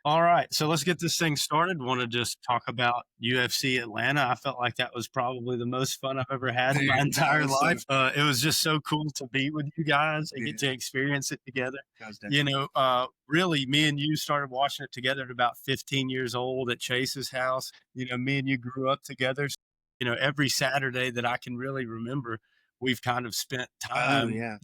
All right, so let's get this thing started. Want to just talk about UFC Atlanta? I felt like that was probably the most fun I've ever had in my Dude, that entire was so life. It was just so cool to be with you guys and yeah, get to experience it together. that was definitely Really, me and you started watching it together at about 15 years old at Chase's house. Me and you grew up together. Every Saturday that I can really remember, we've kind of spent oh, time, yeah.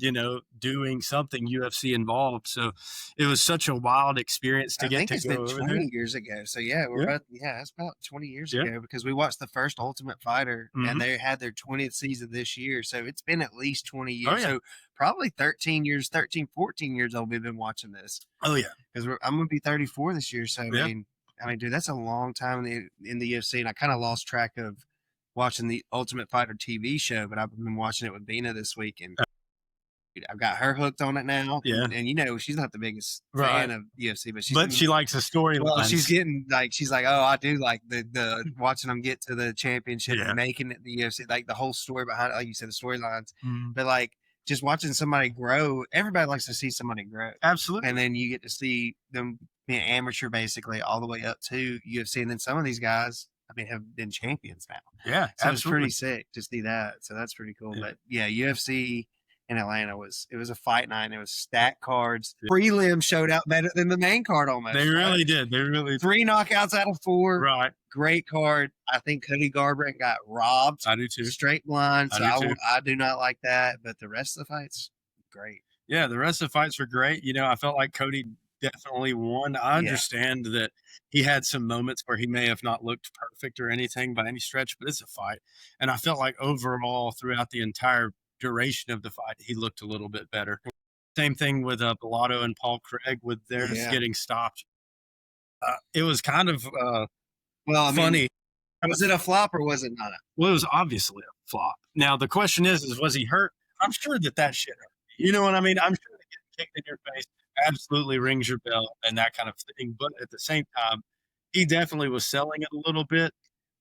doing something UFC involved. So it was such a wild experience to I get think to it's go been over there. 20 years ago. So, yeah, Yeah, it's about 20 years yeah. ago because we watched the first Ultimate Fighter and Mhm. they had their 20th season this year. So it's been at least 20 Oh, years. yeah. So probably 13 years, 13, 14 years old we've been watching this Oh, yeah. because I'm going to be 34 this year. So, Yeah. dude, that's a long time in the UFC. And I kind of lost track of watching the Ultimate Fighter TV show, but I've been watching it with Bina this week. And I've got her hooked on it now, Yeah. and she's not the biggest Right. fan of UFC, but But she likes the she's storylines. getting like she's like, oh, I do like the watching them get to the championship Yeah. and making it the UFC, like the whole story behind it, like you said, the storylines. Mhm. But like just watching somebody grow, everybody likes to see somebody grow, Absolutely. and then you get to see them being amateur basically all the way up to UFC, and then some of these guys, have been champions now. Yeah, So it's pretty absolutely. sick to see that. So that's pretty cool. Yeah. But yeah, UFC in Atlanta was a fight night. And it was stacked cards. Yeah. Prelim showed out better than the main card almost. They right? really did. They really did. 3 knockouts out of 4. Right. Great card. I think Cody Garbrandt got robbed. I do too. Straight blind. I So do too. I do not like that. But the rest of the fights, great. Yeah, the rest of the fights were great. I felt like Cody definitely won. I Yeah. understand that he had some moments where he may have not looked perfect or anything by any stretch, but it's a fight. And I felt like overall, throughout the entire duration of the fight, he looked a little bit better. Same thing with Bellato and Paul Craig with theirs Yeah. getting stopped. It was kind of Well, I mean, funny. was it a flop or was it not? Well, it was obviously a flop. Now the question is was he hurt? I'm sure that shit hurt. You know what I mean? I'm sure that getting kicked in your face absolutely rings your bell and that kind of thing. But at the same time, he definitely was selling it a little bit.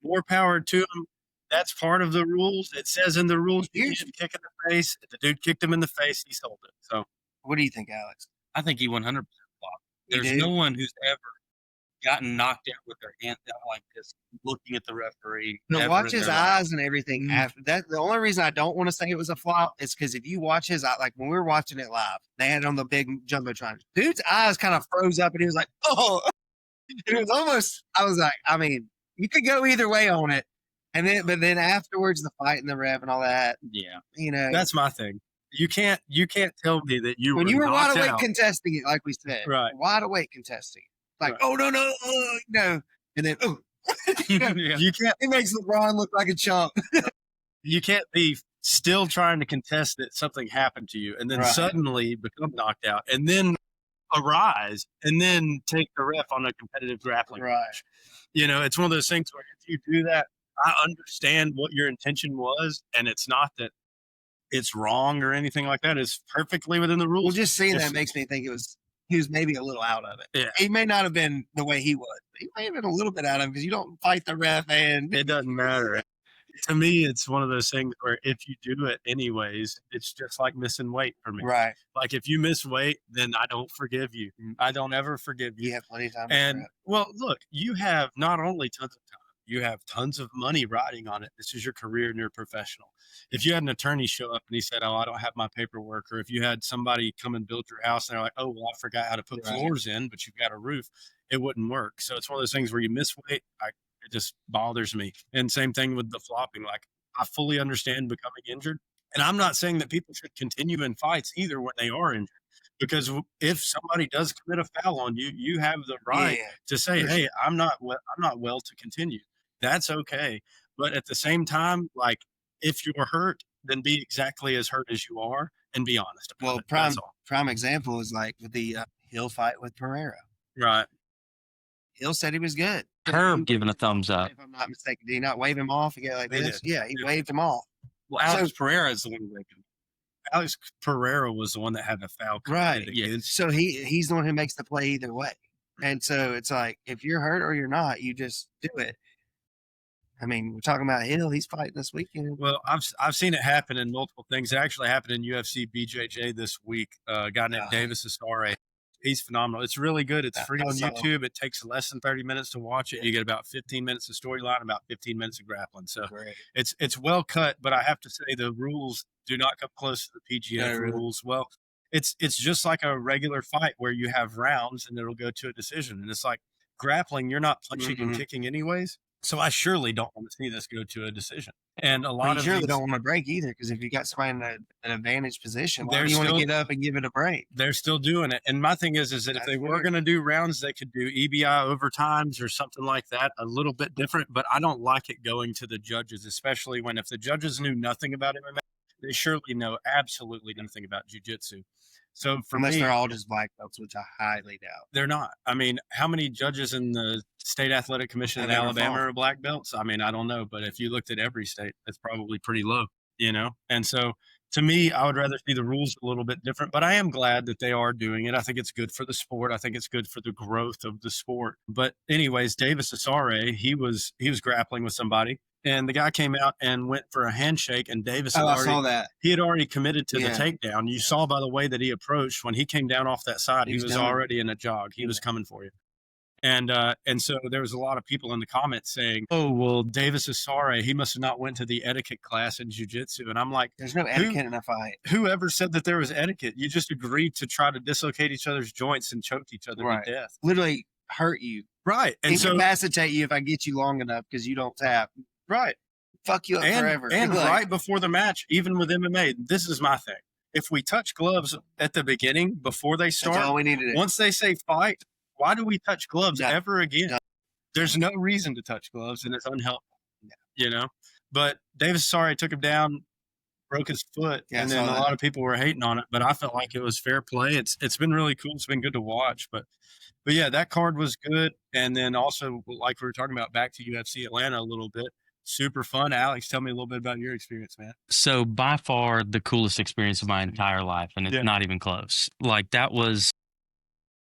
More power to him. That's part of the rules. It says in the rules you Here's- should kick in the face. If the dude kicked him in the face, he sold it. So What do you think, Alex? I think he 100% flopped. You There's do? no one who's ever gotten knocked out with their hand down like this, looking at the referee. No, ever watch in his their life. eyes and everything Mhm. after that. The only reason I don't want to say it was a flop is because if you watch his eye, like when we were watching it live, they had it on the big jumbotron. Dude's eyes kind of froze up, and he was like, "Oh!" It was almost. I was like, you could go either way on it, but then afterwards, the fight and the ref and all that, Yeah. you know, That's my thing. You can't tell me that you when were you were wide knocked awake out. contesting it, like we said, Right. wide awake contesting, like, Right. oh no, and then Yeah. You can't it makes LeBron look like a chump. be still trying to contest that something happened to you and then Right. suddenly become knocked out and then arise and then take the ref on a competitive grappling Right. match. It's one of those things where if you do that, I understand what your intention was, and it's not that it's wrong or anything like that. It's perfectly within the rules. Well, just seeing If- that makes me think he was maybe a little out of it. Yeah. He may not have been the way he was. But he may have been a little bit out of it because you don't fight the ref and It doesn't matter. To me, it's one of those things where if you do it anyways, it's just like missing weight for me. right. Like if you miss weight, then I don't forgive you. I don't ever forgive You you. have plenty of time. to And prep. well, look, you have not only tons of time, you have tons of money riding on it. This is your career and you're a professional. If you had an attorney show up and he said, "Oh, I don't have my paperwork," or if you had somebody come and build your house and they're like, "Oh, well, I forgot how to put Right. floors in, but you've got a roof," it wouldn't work. So it's one of those things where you miss weight. It just bothers me. And same thing with the flopping. Like I fully understand becoming injured. And I'm not saying that people should continue in fights either when they are injured. Because if somebody does commit a foul on you, you have the right Yeah. to say, For "Hey, I'm not well to continue." That's okay. But at the same time, like if you're hurt, then be exactly as hurt as you are and be honest about Well, it. That's all. prime example is like with the Hill fight with Pereira. Right. Hill said he was good. Herb giving a thumbs up. If I'm not mistaken, did he not wave him off? He go like He this. did. Yeah, he Yeah. waved him off. Well, Alex Pereira is the one who waved him. Alex Pereira was the one that had the foul Right. committed Yeah. against. So he's the one who makes the play either way. And so it's like if you're hurt or you're not, you just do it. I mean, we're talking about Hill. He's fighting this weekend. Well, I've seen it happen in multiple things. It actually happened in UFC BJJ this week. A guy named Davis Asare He's phenomenal. It's really good. It's free on saw- YouTube. It takes less than 30 minutes to watch it. You get about 15 minutes of storyline, about 15 minutes of grappling. So Great. it's well cut, but I have to say the rules do not come close to the PGF rules. Well, it's just like a regular fight where you have rounds and it'll go to a decision. And it's like grappling, you're not punching and kicking anyways. So I surely don't want to see this go to a decision. And a lot of they don't want to break either, because if you got somebody in an advantage position, why do you want to get up and give it a break? They're still doing it. And my thing is that if they were going to do rounds, they could do EBI overtimes or something like that, a little bit different. But I don't like it going to the judges, especially when if the judges knew nothing about MMA, they surely know absolutely nothing about jiu-jitsu. So unless they're all just black belts, which I highly doubt. They're not. I mean, how many judges in the State Athletic Commission in Alabama are black belts? I mean, I don't know. But if you looked at every state, it's probably pretty low, you know? And so to me, I would rather see the rules a little bit different. But I am glad that they are doing it. I think it's good for the sport. I think it's good for the growth of the sport. But anyways, Davis Asare, he was grappling with somebody. And the guy came out and went for a handshake, and Davis I saw that. He had already committed to the takedown. You saw by the way that he approached when he came down off that side, he was already in a jog. He was coming for you. And so there was a lot of people in the comments saying, "Oh, well, Davis Asare, he must have not went to the etiquette class in jiu-jitsu." And I'm like, there's no etiquette in a fight. Whoever said that there was etiquette? You just agreed to try to dislocate each other's joints and choke each other to death. Literally hurt you. Right. And incapacitate you if I get you long enough because you don't tap. Right. Fuck you up forever. And right before the match, even with MMA, this is my thing. If we touch gloves at the beginning before they start, that's all we need to do. Once they say fight, why do we touch gloves ever again? There's no reason to touch gloves, and it's unhelpful, you know? But Davis Asare took him down, broke his foot, and then a lot of people were hating on it, but I felt like it was fair play. It's been really cool. It's been good to watch, but yeah, that card was good. And then also, like we were talking about, back to UFC Atlanta a little bit. Super fun. Alex, tell me a little bit about your experience, man. So by far the coolest experience of my entire life, and it's not even close. Like, that was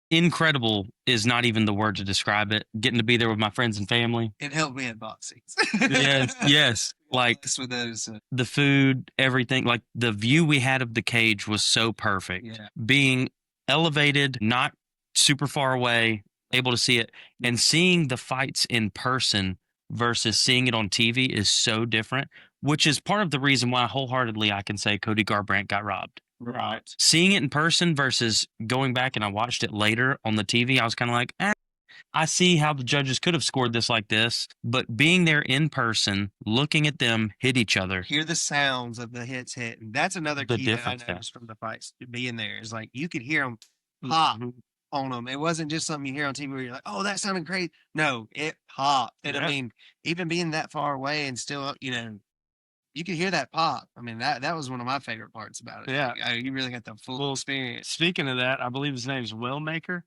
incredible is not even the word to describe it. Getting to be there with my friends and family. It helped me at boxing. Yes. Like with those, the food, everything, like the view we had of the cage was so perfect. Yeah. Being elevated, not super far away, able to see it, and seeing the fights in person versus seeing it on TV is so different, which is part of the reason why wholeheartedly I can say Cody Garbrandt got robbed. Right. Seeing it in person versus going back and I watched it later on the TV, I was kind of like, I see how the judges could have scored this like this, but being there in person, looking at them hit each other. Hear the sounds of the hits hit. And that's another key that I noticed from the fights, being there is like you could hear them pop on them. It wasn't just something you hear on TV where you're like, oh, that sounded great. No, it popped. And I mean, even being that far away and still, you know, you could hear that pop. I mean, that was one of my favorite parts about it. Yeah. Like, you really got the full experience. Speaking of that, I believe his name's Wellmaker,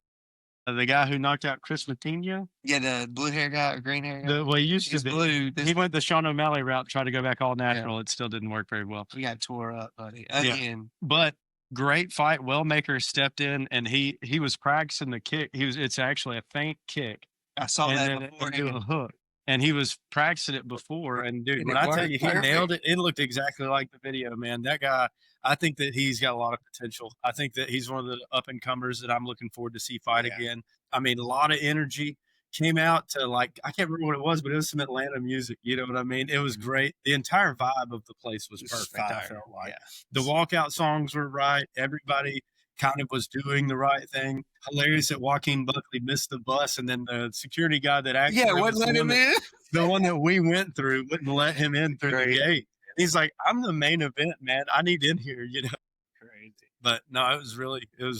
the guy who knocked out Chris Matinho. Yeah, the blue hair guy or green hair guy. Well, he used to be. Blue. He went the Sean O'Malley route, tried to go back all natural. It still didn't work very well. We got tore up, buddy. Again. But great fight. Wellmaker stepped in and he was practicing the kick. It's actually a feint kick. I saw that before. Do a hook. And he was practicing it before. And dude, when I tell you he nailed it, it looked exactly like the video, man. That guy, I think that he's got a lot of potential. I think that he's one of the up and comers that I'm looking forward to see fight again. I mean, a lot of energy. Came out to, like, I can't remember what it was, but it was some Atlanta music. You know what I mean? It was great. The entire vibe of the place was perfect. I felt like the walkout songs were right. Everybody kind of was doing the right thing. Hilarious that Joaquin Buckley missed the bus, and then the security guy that actually wouldn't let him in. The one that we went through wouldn't let him in through the gate. He's like, "I'm the main event, man. I need in here." You know, crazy. But no, it was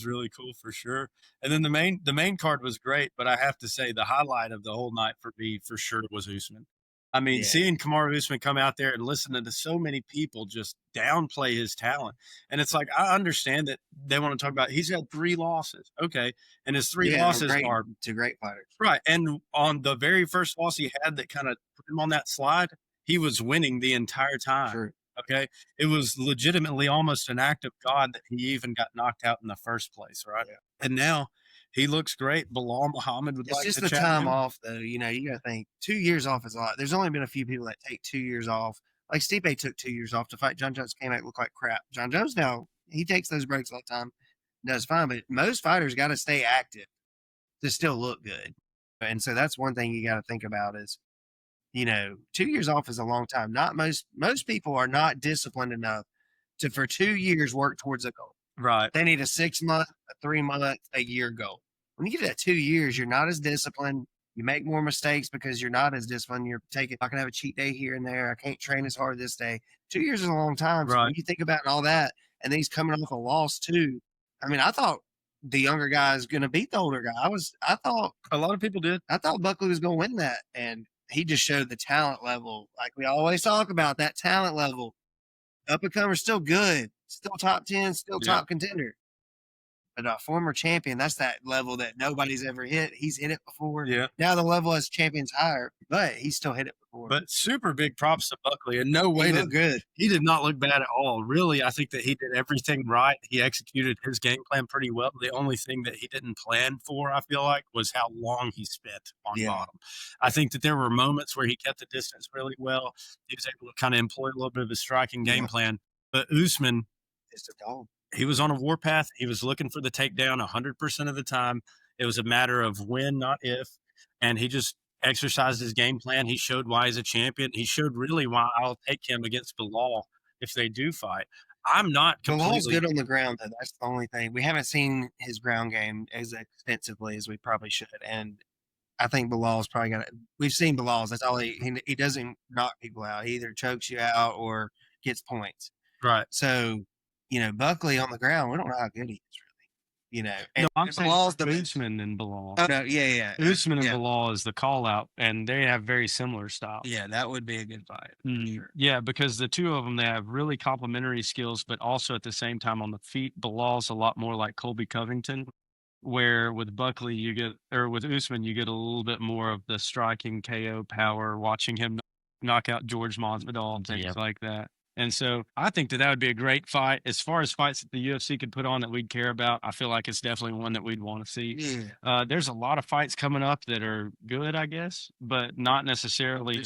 really cool for sure. And then the main card was great, but I have to say the highlight of the whole night for me for sure was Usman. I mean, seeing Kamaru Usman come out there and listening to so many people just downplay his talent. And it's like, I understand that they want to talk about he's had 3 losses. Okay. And his 3 losses are to great fighters. Right. And on the very first loss he had that kind of put him on that slide, he was winning the entire time. Sure. Okay. It was legitimately almost an act of God that he even got knocked out in the first place. Right. Yeah. And now he looks great. Bilal Muhammad would like to chat. It's just the time off, though. You know, you got to think 2 years off is a lot. There's only been a few people that take 2 years off. Like Stipe took 2 years off to fight John Jones. Came out look like crap. John Jones now, he takes those breaks all the time. does fine, but most fighters got to stay active to still look good. And so that's one thing you got to think about is, 2 years off is a long time. Not most people are not disciplined enough to, for 2 years, work towards a goal. Right. They need a 6 month, a 3 month, a year goal. When you get to 2 years, you're not as disciplined. You make more mistakes because you're not as disciplined. You're taking, I can have a cheat day here and there. I can't train as hard this day. 2 years is a long time. So when you think about all that, and then he's coming off a loss too. I mean, I thought the younger guy is going to beat the older guy. I thought a lot of people did. I thought Buckley was going to win that, and he just showed the talent level. Like we always talk about, that talent level. Up and comer, still good, still top 10, still top contender. But a former champion, that's that level that nobody's ever hit. He's hit it before. Yeah. Now the level as champion's higher, but he's still hit it before. But super big props to Buckley. And no way looked good. He did not look bad at all. Really, I think that he did everything right. He executed his game plan pretty well. The only thing that he didn't plan for, I feel like, was how long he spent on bottom. I think that there were moments where he kept the distance really well. He was able to kind of employ a little bit of his striking game plan. But Usman, it's a dog. He was on a warpath. He was looking for the takedown 100% of the time. It was a matter of when, not if. And he just exercised his game plan. He showed why he's a champion. He showed really why I'll take him against Bilal if they do fight. I'm not completely... Bilal's good on the ground, though. That's the only thing. We haven't seen his ground game as extensively as we probably should. And I think Bilal's probably got it. We've seen Bilal's. That's all he doesn't knock people out. He either chokes you out or gets points. Right. So... Buckley on the ground, we don't know how good he is, really. And no, I'm saying Bilal's Usman and Bilal. Oh, no, yeah. Usman and Bilal is the call out, and they have very similar styles. Yeah, that would be a good fight. Sure. Yeah, because the two of them, they have really complementary skills, but also at the same time on the feet, Bilal's a lot more like Colby Covington, where with Buckley, with Usman, you get a little bit more of the striking KO power, watching him knock out George Masvidal and things like that. And so I think that would be a great fight. As far as fights that the UFC could put on that we'd care about, I feel like it's definitely one that we'd want to see. Yeah. There's a lot of fights coming up that are good, I guess, but not necessarily.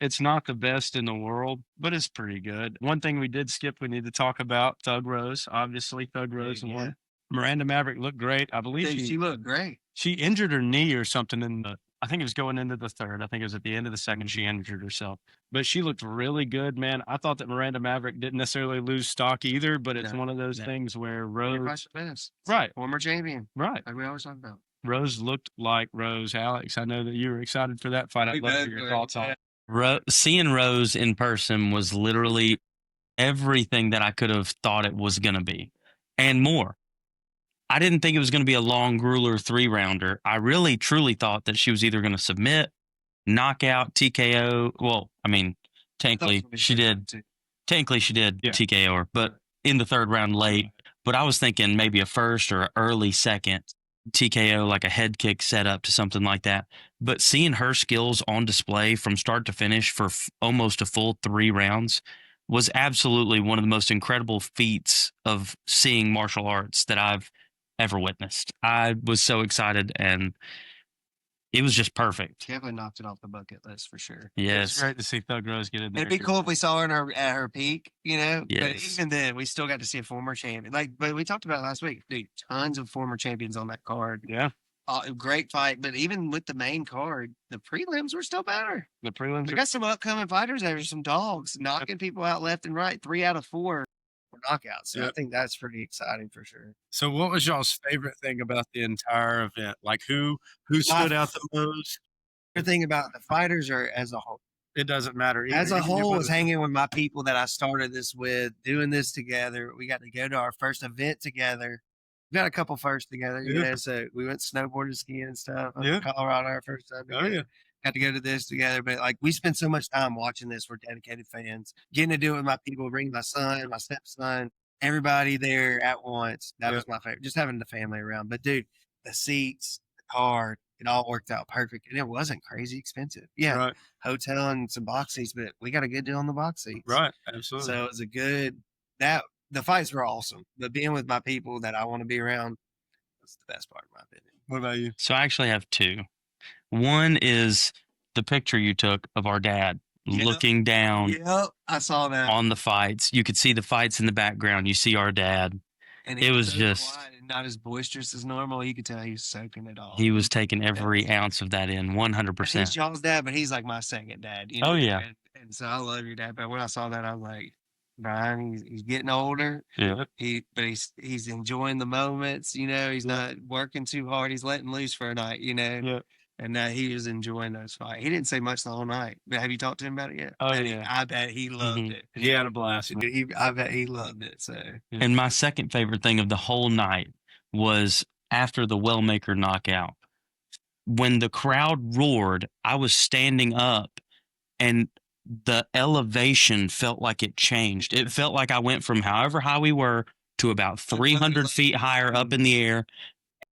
It's not the best in the world, but it's pretty good. One thing we did skip, we need to talk about Thug Rose. Obviously, Thug Rose won. Miranda Maverick looked great. I believe she looked great. She injured her knee or something I think it was going into the third. I think it was at the end of the second she injured herself. But she looked really good, man. I thought that Miranda Maverick didn't necessarily lose stock either, but it's one of those things where Rose... Right. Former champion. Right. Like we always talk about. Rose looked like Rose. Alex, I know that you were excited for that fight. I'd love to hear your thoughts on it. Seeing Rose in person was literally everything that I could have thought it was going to be and more. I didn't think it was going to be a long grueler 3-rounder. I really, truly thought that she was either going to submit, knockout, TKO. Well, I mean, technically she did. Technically she did TKO her, but in the third round late. But I was thinking maybe a first or early second TKO, like a head kick setup to something like that. But seeing her skills on display from start to finish for almost a full 3 rounds was absolutely one of the most incredible feats of seeing martial arts that I've ever witnessed. I was so excited, and it was just perfect. Definitely knocked it off the bucket list for sure. Yes. It's great to see Thug Rose get in there. It'd be cool if we saw her at her peak, But Yes. even then, we still got to see a former champion. But we talked about it last week. Dude, tons of former champions on that card. Yeah. Great fight. But even with the main card, the prelims were still better. The prelims We got some upcoming fighters there, some dogs knocking people out left and right. 3 out of 4 were knockouts. So I think that's pretty exciting for sure. So what was y'all's favorite thing about the entire event? Like who stood out the most? The thing about the fighters or as a whole? It doesn't matter. As a whole, was hanging with my people that I started this with, doing this together. We got to go to our first event together. We got a couple firsts together. So we went snowboarding, skiing and stuff. Colorado our first time. Got to go to this together. But we spend so much time watching this. We're dedicated fans. Getting to do it with my people, bring my son, my stepson, everybody there at once. That was my favorite. Just having the family around. But dude, the seats, the card, it all worked out perfect. And it wasn't crazy expensive. Hotel and some box seats, but we got a good deal on the box seats. Right. Absolutely. So it was the fights were awesome. But being with my people that I want to be around was the best part, in my opinion. What about you? So I actually have 2. One is the picture you took of our dad looking down I saw that on the fights. You could see the fights in the background. You see our dad. And It was so just- quiet and not as boisterous as normal. You could tell he was soaking it all. He was taking every ounce of that in, And he's 100%. y'all's dad, but he's like my second dad. You know? Oh, yeah. And so I love your dad. But when I saw that, I was like, Brian, he's getting older. Yeah. But he's enjoying the moments. You know, he's not working too hard. He's letting loose for a night. You know. Yeah. And he was enjoying those fights. He didn't say much the whole night. But have you talked to him about it yet? Oh, yeah. I bet he loved Mhm. it. He had a blast. I bet he loved it. So And my second favorite thing of the whole night was after the Wellmaker knockout. When the crowd roared, I was standing up and the elevation felt like it changed. It felt like I went from however high we were to about 300 feet higher up in the air.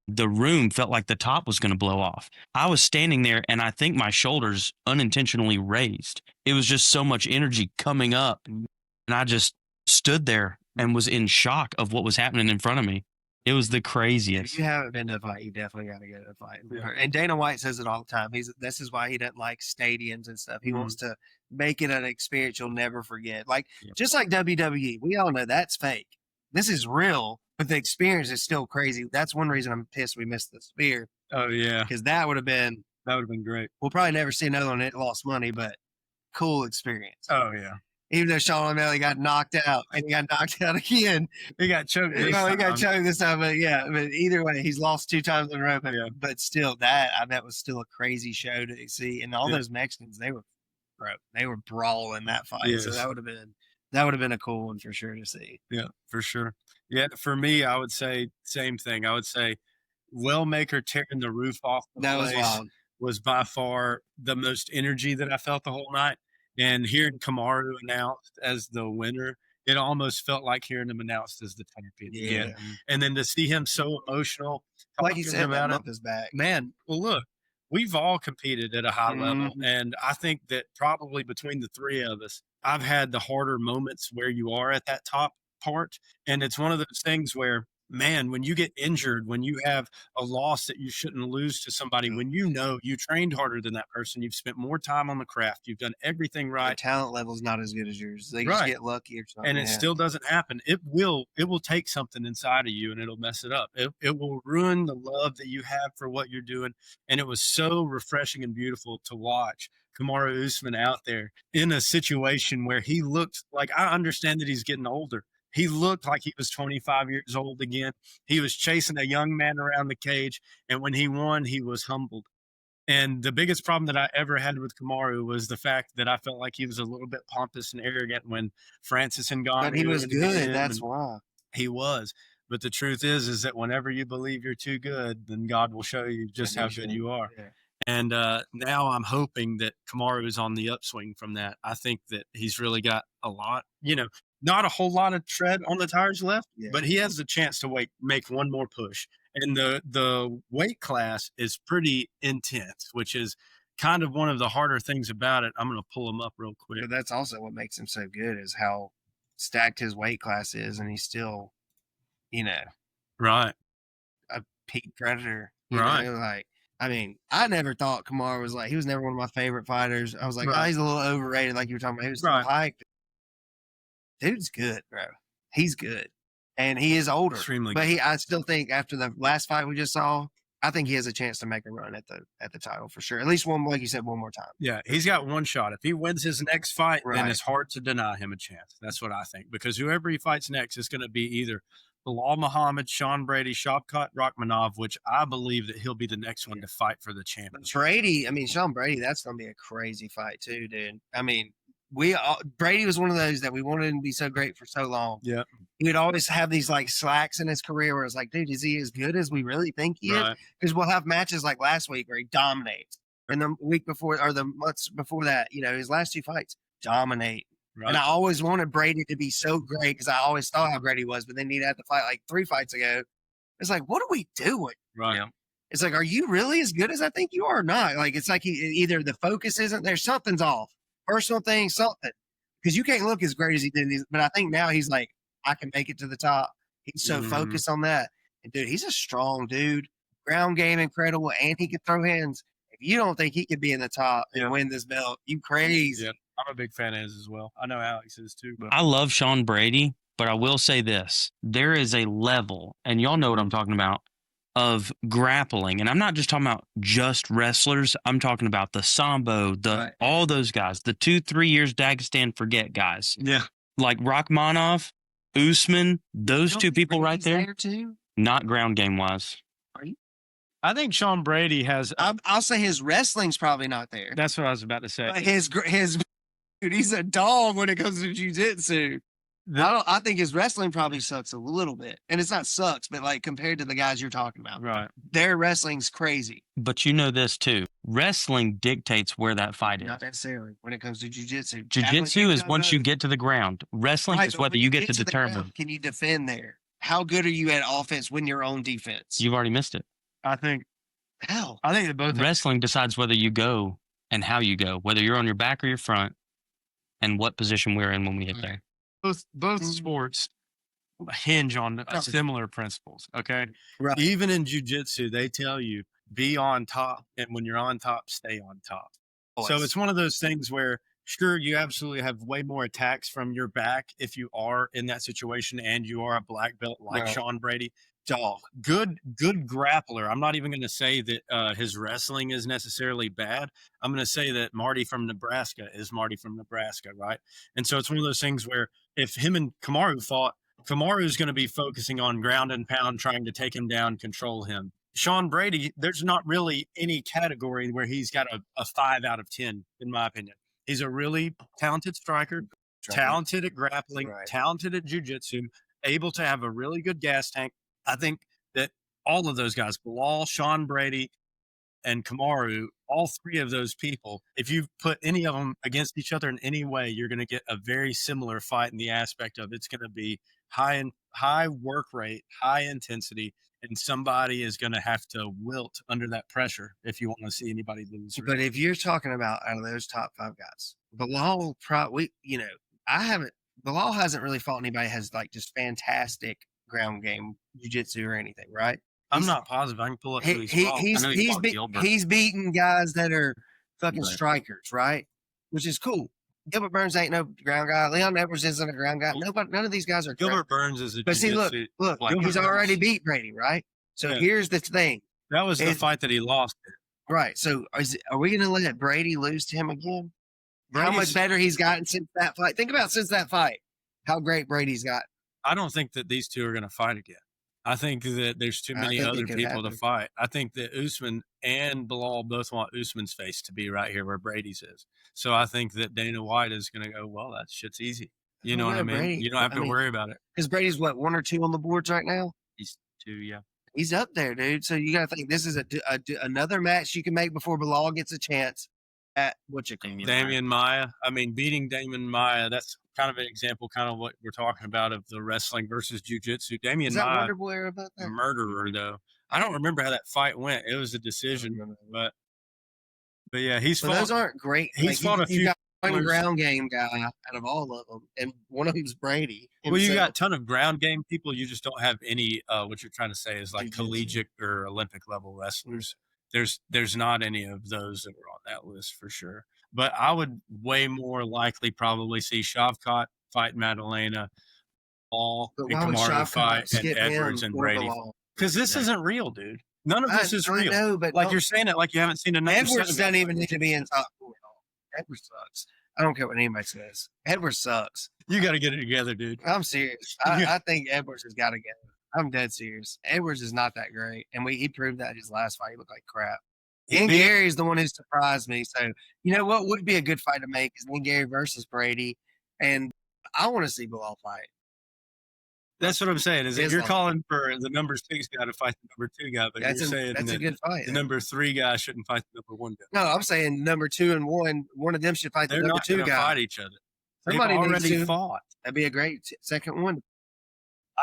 The room felt like the top was going to blow off. I was standing there and I think my shoulders unintentionally raised. It was just so much energy coming up. And I just stood there and was in shock of what was happening in front of me. It was the if craziest. you haven't been to a fight, you definitely got to go to a fight. Yeah. And Dana White says it all the time. This is why he doesn't like stadiums and stuff. He wants to make it an experience you'll never forget. Like just like WWE, we all know that's fake. This is real, but the experience is still crazy. That's one reason I'm pissed we missed the Sphere, Oh yeah, because that would have been. great. We'll probably never see another one that lost money, but cool experience. Oh yeah, Even though Sean O'Malley got knocked out and he got knocked out again. he got choked. He got choked this time, but either way, he's lost 2 times in a row. But still, that was still a crazy show to see. And all those Mexicans, they were brawling that fight. Yes. So that would have been a cool one for sure to see. Yeah, for sure. Yeah, for me, I would say same thing. I would say Wellmaker tearing the roof off the That was place wild. was by far the most energy that I felt the whole night. And hearing Kamaru announced as the winner, it almost felt like hearing him announced as the champion again. And then to see him so emotional, Like he talking said, about that it, month is back. man, well, look, we've all competed at a high level. And I think that probably between the three of us, I've had the harder moments where you are at that top part. And it's one of those things where, man, when you get injured, when you have a loss that you shouldn't lose to somebody, when you know you trained harder than that person, you've spent more time on the craft, you've done everything Their right, talent level's not as good as yours. They just get lucky or something. and it still doesn't happen. It will take something inside of you and it'll mess it up. It will ruin the love that you have for what you're doing. And it was so refreshing and beautiful to watch Kamaru Usman out there in a situation where he looked like, I understand that he's getting older. He looked like he was 25 years old again. He was chasing a young man around the cage. And when he won, he was humbled. And the biggest problem that I ever had with Kamaru was the fact that I felt like he was a little bit pompous and arrogant when Francis and Ngannou. But he was good. That's why. He was. But the truth is that whenever you believe you're too good, then God will show you just how good you are. Yeah. And now I'm hoping that Kamaru is on the upswing from that. I think that he's really got a lot, not a whole lot of tread on the tires left, but he has the chance to make one more push. And the weight class is pretty intense, which is kind of one of the harder things about it. I'm going to pull him up real quick. But that's also what makes him so good is how stacked his weight class is, and he's still, Right. a peak predator. Right. I never thought Kamaru was he was never one of my favorite fighters. I was like, oh, he's a little overrated, like you were talking about. He was still hyped. Dude's good, bro. He's good. And he is older. Extremely but I still think after the last fight we just saw, I think he has a chance to make a run at the title for sure. At least one, like you said, one more time. Yeah, he's got one shot. If he wins his next fight, then Right. it's hard to deny him a chance. That's what I think. Because whoever he fights next is going to be either Bilal Muhammad, Sean Brady, Shavkat Rakhmonov, which I believe that he'll be the next one to fight for the championship. Sean Brady, that's going to be a crazy fight too, dude. Brady was one of those that we wanted him to be so great for so long. Yeah. He would always have these slacks in his career where it's like, dude, is he as good as we really think he is? Because we'll have matches like last week where he dominates. And the week before or the months before that, his last 2 fights dominate. Right. And I always wanted Brady to be so great because I always thought how great he was, but then he'd have to fight like 3 fights ago. It's like, what are we doing? Right. Yeah. It's like, are you really as good as I think you are or not? Like, it's like either the focus isn't there, something's off. Personal thing, something. Because you can't look as great as he did. But I think now he's like, I can make it to the top. He's so focused on that. And, dude, he's a strong dude. Ground game incredible, and he can throw hands. If you don't think he could be in the top and win this belt, you crazy. Yeah, I'm a big fan of his as well. I know Alex is too. But I love Sean Brady But I will say this, there is a level, and y'all know what I'm talking about, of grappling. And I'm not just talking about just wrestlers. I'm talking about the Sambo, all those guys, the 2-3 years Dagestan forget guys. Yeah. Like Rachmanov, Usman, those two people right there, too. not ground game wise. I think Sean Brady has. I'll say his wrestling's probably not there. That's what I was about to say. But his dude, he's a dog when it comes to jiu-jitsu. I think his wrestling probably sucks a little bit. And it's not sucks, but like compared to the guys you're talking about. Right. Their wrestling's crazy. But you know this too. Wrestling dictates where that fight is. Not necessarily when it comes to jiu-jitsu. Jiu-jitsu is once you get to the ground. Wrestling is whether you get to determine. Ground, can you defend there? How good are you at offense when you're on defense? You've already missed it. I think How? I think that both Wrestling decides whether you go and how you go, whether you're on your back or your front, and what position we're in when we hit there. both sports hinge on similar principles. Okay. Right. Even in jiu-jitsu, they tell you be on top, and when you're on top, stay on top. So it's one of those things where sure, you absolutely have way more attacks from your back if you are in that situation and you are a black belt like Sean Brady. Dog, good grappler. I'm not even going to say that his wrestling is necessarily bad. I'm going to say that Marty from Nebraska is Marty from Nebraska, right? And so it's one of those things where if him and Kamaru fought, Kamaru is going to be focusing on ground and pound, trying to take him down, control him. Sean Brady, there's not really any category where he's got a 5 out of 10, in my opinion. He's a really talented striker, talented at grappling, talented at jiu-jitsu, able to have a really good gas tank. I think that all of those guys, Bilal, Sean Brady, and Kamaru, all three of those people, if you put any of them against each other in any way, you're going to get a very similar fight in the aspect of it's going to be high work rate, high intensity, and somebody is going to have to wilt under that pressure if you want to see anybody lose. But if you're talking about out of those top 5 guys, Bilal Bilal hasn't really fought anybody has like just fantastic ground game jiu-jitsu or anything, right? I'm not positive. I can pull up. He's beating guys that are fucking strikers, right? Which is cool. Gilbert Burns ain't no ground guy. Leon Edwards isn't a ground guy. None of these guys are. Gilbert Burns is a. But see, look, he's already beat Brady, right? So here's the thing. That was the fight that he lost. Right. So are we going to let Brady lose to him again? How much better he's gotten since that fight? Think about since that fight, how great Brady's got. I don't think that these two are going to fight again. I think that there's too many other people to fight. I think that Usman and Bilal both want Usman's face to be right here where Brady's is. So I think that Dana White is going to go, well, that shit's easy. You know what I mean? Brady, you don't have to worry about it. Because Brady's what, 1 or 2 on the boards right now? He's 2, yeah. He's up there, dude. So you got to think this is another match you can make before Bilal gets a chance at Damian Maia. I mean, beating Damian Maia, that's kind of an example, kind of what we're talking about of the wrestling versus jiu-jitsu. Damian Maia, murderer, though. I don't remember how that fight went. It was a decision, but yeah, those aren't great. He's fought a few. Got one ground game guy out of all of them, and one of them's Brady. Well, you got a ton of ground game people. You just don't have any. What you're trying to say is like jiu-jitsu. Collegiate or Olympic level wrestlers. There's not any of those that were on that list for sure. But I would way more likely probably see Shavkat fight Madalena, Paul and Kamaru fight, and Edwards and Brady. Because this isn't real, dude. None of this is real. Know, but like you're saying it like you haven't seen enough. Edwards doesn't even need to be in top 4 at all. Edwards sucks. I don't care what anybody says. Edwards sucks. You got to get it together, dude. I'm serious. I think Edwards has got to get it. I'm dead serious. Edwards is not that great, and he proved that his last fight. He looked like crap. Ian Gary's the one who surprised me. So, you know what would be a good fight to make is Ian Gary versus Brady, and I want to see Bilal fight. That's what I'm saying. Is that you're calling for the number 6 guy to fight the number 2 guy, but you're saying that's a good fight. The number 3 guy shouldn't fight the number 1 guy. No, I'm saying number 2 and 1. One of them should fight the number 2 guy. They're not fight each other. Somebody already fought. That'd be a great second one.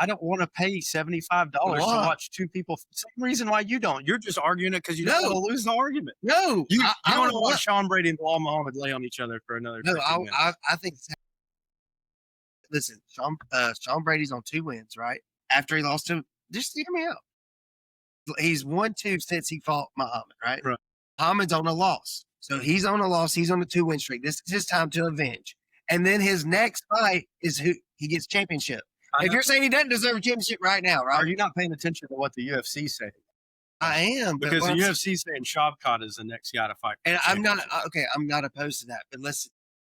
I don't want to pay $75 to watch 2 people. Same reason why you don't. You're just arguing it because you don't want to lose the argument. No, you want to watch Sean Brady and Bilal Muhammad lay on each other for another. No, I think. Listen, Sean Brady's on 2 wins, right? After he lost to, just hear me out. He's 1-2 since he fought Muhammad, right? Muhammad's on a loss, so he's on a loss. He's on a 2-win streak. This is his time to avenge. And then his next fight is who he gets championship. If you're saying he doesn't deserve a championship right now, Are right? you not paying attention to what the UFC say? I am, but Because the once- UFC saying Shavkat is the next guy to fight. for and the I'm not championship. okay. I'm not opposed to that, but listen.